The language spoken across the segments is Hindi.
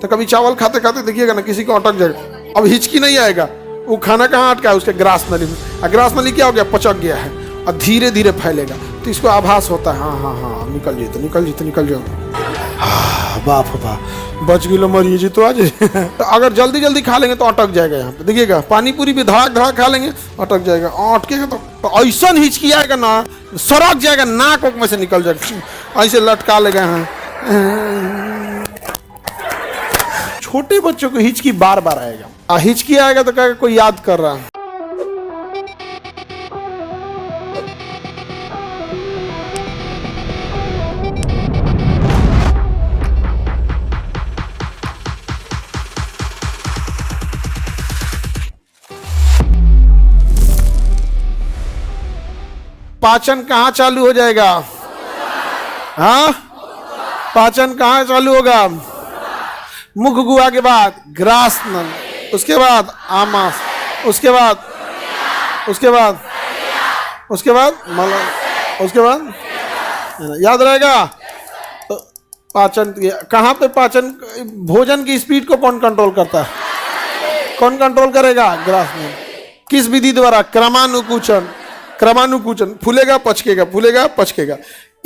तो कभी चावल खाते खाते देखिएगा ना किसी को अटक जाएगा। अब हिचकी नहीं आएगा, वो खाना कहाँ अटका है, उसके ग्रास नली में। और ग्रास नली क्या हो गया, पचक गया है और धीरे धीरे फैलेगा, तो इसको आभास होता है हाँ हाँ हाँ निकल जाए तो निकल जाए तो निकल जाओ। बाप बाप बच गई, मरिए जी तो आज। तो अगर जल्दी जल्दी खा लेंगे तो अटक जाएगा। यहाँ पे देखिएगा पानी पूरी भी धड़ाक धड़ाक खा लेंगे अटक जाएगा, अटकेगा तो ऐसा हिचकी आएगा ना, सड़क जाएगा, नाक में से निकल जाएगा, ऐसे लटका लेगा। हाँ छोटे बच्चों को हिचकी बार बार आएगा, हिचकी आएगा तो कहेगा कोई याद कर रहा है। पाचन कहाँ चालू हो जाएगा? हाँ पाचन कहाँ चालू होगा? मुख गुहा के बाद ग्रास नल, उसके बाद आमास, उसके बाद मल, उसके बाद याद रहेगा। तो पाचन कहाँ पे, पाचन भोजन की स्पीड को कौन कंट्रोल करता है? कौन कंट्रोल करेगा? ग्रास नल। किस विधि द्वारा? क्रमानुकुचन। क्रमानुकुचन, फूलेगा पचकेगा, फूलेगा पचकेगा।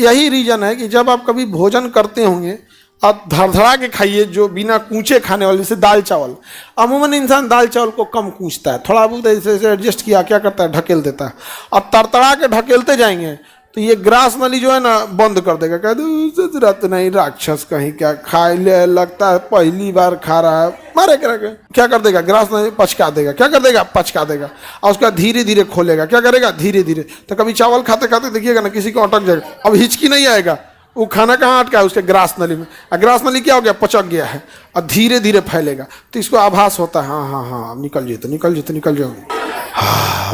यही रीजन है कि जब आप कभी भोजन करते होंगे आप धड़धड़ा के खाइए, जो बिना कूचे खाने वाले, जैसे दाल चावल। अमूमन इंसान दाल चावल को कम कूचता है, थोड़ा बहुत ऐसे एडजस्ट किया, क्या करता है, ढकेल देता है। अब तड़तड़ा के ढकेलते जाएंगे तो ये ग्रास नली जो है ना बंद कर देगा, कह दो रत नहीं राक्षस कहीं, क्या खा ले, लगता है पहली बार खा रहा है, मारे करके क्या कर देगा, ग्रास नली पचका देगा। क्या कर देगा? पचका देगा। और उसका धीरे धीरे खोलेगा। क्या करेगा? धीरे धीरे। तो कभी चावल खाते खाते देखिएगा ना किसी को अटक जाएगा। अब हिचकी नहीं आएगा, वो खाना कहाँ अटका है, उसके ग्रास नली में। और ग्रास नली क्या हो गया, पचक गया है और धीरे धीरे फैलेगा, तो इसको आभास होता है हाँ हाँ हाँ निकल जाए तो निकल जाए तो निकल जाओ।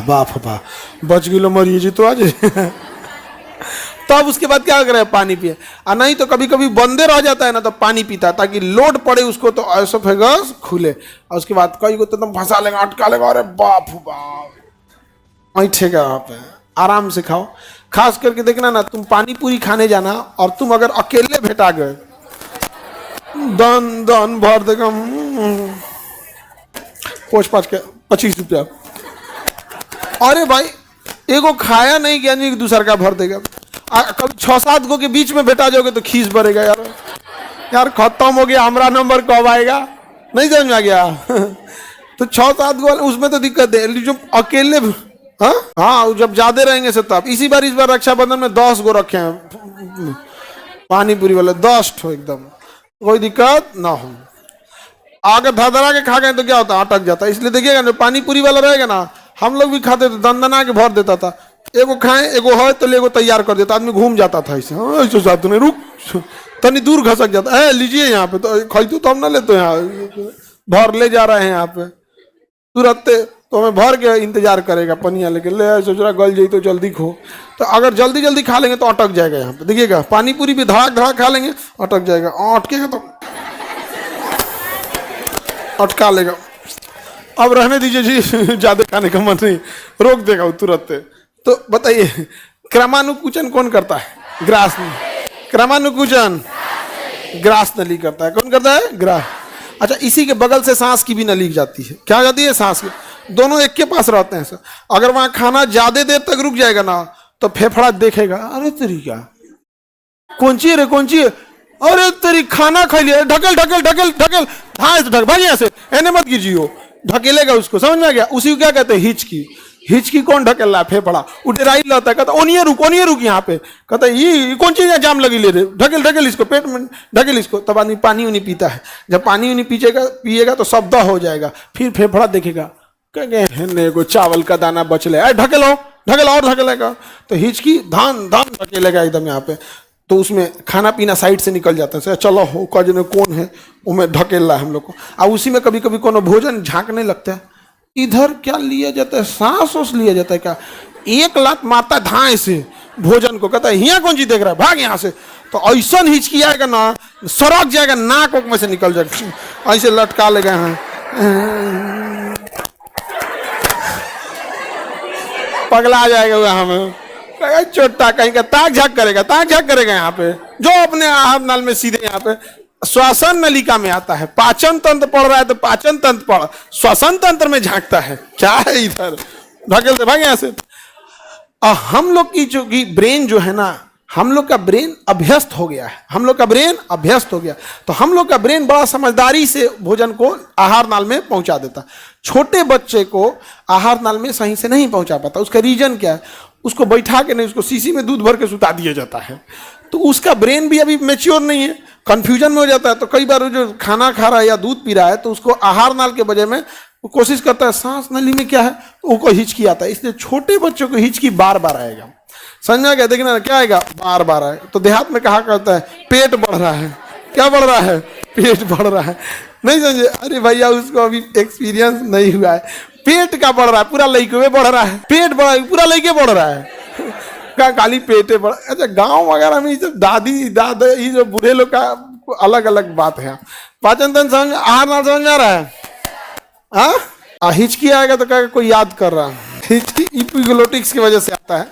बाप बाप बच गई, मरिए जी तो आज। तब उसके बाद क्या करे, पानी पिए। और नहीं तो कभी कभी बंदे रह जाता है ना, तो पानी पीता है ताकि लोड पड़े उसको, तो एसोफेगस खुले। और उसके बाद कई को तो एकदम फंसा लेगा, अटका लेगा, अरे बाप बाप ऐठेगा। आप आराम से खाओ। खास करके देखना ना, तुम पानी पूरी खाने जाना और तुम अगर अकेले भेटा गए, दन दन भर देगा, पोछ पाँच के 25 रुपया। अरे भाई एगो खाया नहीं गया, नहीं दूसरा का भर देगा। कभी 6-7 गो के बीच में बैठा जाओगे तो खीस भरेगा। यार खत्म हो गया, हमारा नंबर कब आएगा? नहीं समझ में आ गया। तो 6-7 गो उसमें तो दिक्कत है, जो अकेले हाँ जब ज्यादा रहेंगे से तब। इस बार रक्षाबंधन में 10 गो रखे हैं पानी पूरी वाले, 10 ठो, एकदम कोई दिक्कत ना हो। आगे धड़धड़ा के खा गए तो क्या होता है, अटक जाता है। इसलिए देखिएगा जो पानी पूरी वाला रहेगा ना, हम लोग भी खाते थे, दंदना के भर देता था। एगो खाए, एगो है तो लेगो तैयार कर देता, आदमी घूम जाता था ऐसे। ऐसे साथ में रुक तनी दूर घसक जाता है, लीजिए यहाँ पे तो खाई तो हम ना लेते, यहाँ भर ले जा रहे हैं यहाँ पे तुरंत, तो हमें भर के इंतजार करेगा पनिया लेके, ले सोच रहा गल जाई तो जल्दी खो। तो अगर जल्दी जल्दी खा लेंगे तो अटक जाएगा। यहाँ पे देखिएगा पानी पूरी भी धड़ाक धड़ाक खा लेंगे अटक जाएगा, अटकेगा तो अटका लेगा। अब रहने दीजिए जी, ज्यादा खाने का मन नहीं, रोक देगा वो तुरंत। तो बताइए क्रमानुकुचन कौन करता है? ग्रास नली। क्रमानुकुचन ग्रास नली करता है। कौन करता है? ग्रास। अच्छा, इसी के बगल से सांस की भी नली जाती है। क्या जाती है? सांस की। दोनों एक के पास रहते हैं सर। अगर वहां खाना ज्यादा देर तक रुक जाएगा ना, तो फेफड़ा देखेगा, अरे तेरी क्या कौन ची रे, कौन ची, अरे तेरी खाना खा लिया, ढकल ढकल ढकल ढकल, हाँ ढक भाई यहाँ से, एने मत कीजिए, ढकेलेगा उसको। समझ में आ गया? उसी को क्या कहते हैं? हिचकी। हिचकी कौन ढकेल रहा है? फेफड़ा। उठराई लाता है, कहता ओनिए रुक यहाँ पे, कहता ये कौन चीज जाम लगी ले रहे, ढकेल ढकेल इसको, पेट में ढकेल इसको। तब आदमी पानी उनी पीता है। जब पानी उनी पिएगा तो शब्द हो जाएगा, फिर फेफड़ा देखेगा, कहेंगे को चावल का दाना बच ले, ढकेलो ढकेल और ढकेलेगा। तो हिचकी धान धान ढकेलेगा एकदम यहाँ पे। तो उसमें खाना पीना साइड से निकल जाता है। चलो हो कजने कौन है वो ढकेल रहा है हम लोग को। और उसी में कभी कभी कोनो भोजन झांकने लगता है, इधर क्या लिया जाता है, सांस ओस लिया जाता है क्या, एक लात मारता है धाए से भोजन को, कहता है यहाँ कौन चीज देख रहा है, भाग यहाँ से। तो ऐसा हिचकी आएगा ना, सड़क जाएगा, नाक में से निकल जाएगा, ऐसे लटका लेगा। पगला जाएगा वह, हमें चोटा कहीं का ताक झाक करेगा यहाँ पे, जो अपने आहब नाल में सीधे यहाँ पे श्वसन नलिका में आता है। पाचन तंत्र पढ़ रहा है तो पाचन तंत्र पढ़, श्वसन तंत्र में झांकता है। क्या है इधर, ढकेल से भाग यहाँ से। हम लोग की जो की ब्रेन जो है ना, हम लोग का ब्रेन अभ्यस्त हो गया है, हम लोग का ब्रेन अभ्यस्त हो गया, तो हम लोग का ब्रेन बड़ा समझदारी से भोजन को आहार नाल में पहुंचा देता। छोटे बच्चे को आहार नाल में सही से नहीं पहुंचा पाता। उसका रीजन क्या है, उसको बैठा के नहीं, उसको शीशी में दूध भर के सुता दिया जाता है, तो उसका ब्रेन भी अभी मैच्योर नहीं है, कंफ्यूजन में हो जाता है। तो कई बार जो खाना खा रहा है या दूध पी रहा है तो उसको आहार नाल के वजह में वो कोशिश करता है सांस नली में क्या है, तो उसको हिचकी आता है। इसलिए छोटे बच्चों को हिचकी बार बार आएगा। संजय कहते कि ना क्या आएगा, बार बार आए। तो देहात में कहा करता है पेट बढ़ रहा है, क्या बढ़ रहा है, पेट बढ़ रहा है। नहीं समझे, अरे भैया उसको अभी एक्सपीरियंस नहीं हुआ है, पेट का बढ़ रहा है, पूरा लइके में बढ़ रहा है, पेट बढ़ रहा है, पूरा लइके बढ़ रहा है, क्या खाली पेटे बढ़। अच्छा गांव वगैरह में ये सब दादी दादा ये जो बूढ़े लोग का अलग अलग बात है। पाचन तंत्र समझ, आहार नाल समझ में आ रहा है। हाँ हिचकी आएगा तो क्या कोई याद कर रहा है, हिचकी इपिग्लोटिक्स की वजह से आता है।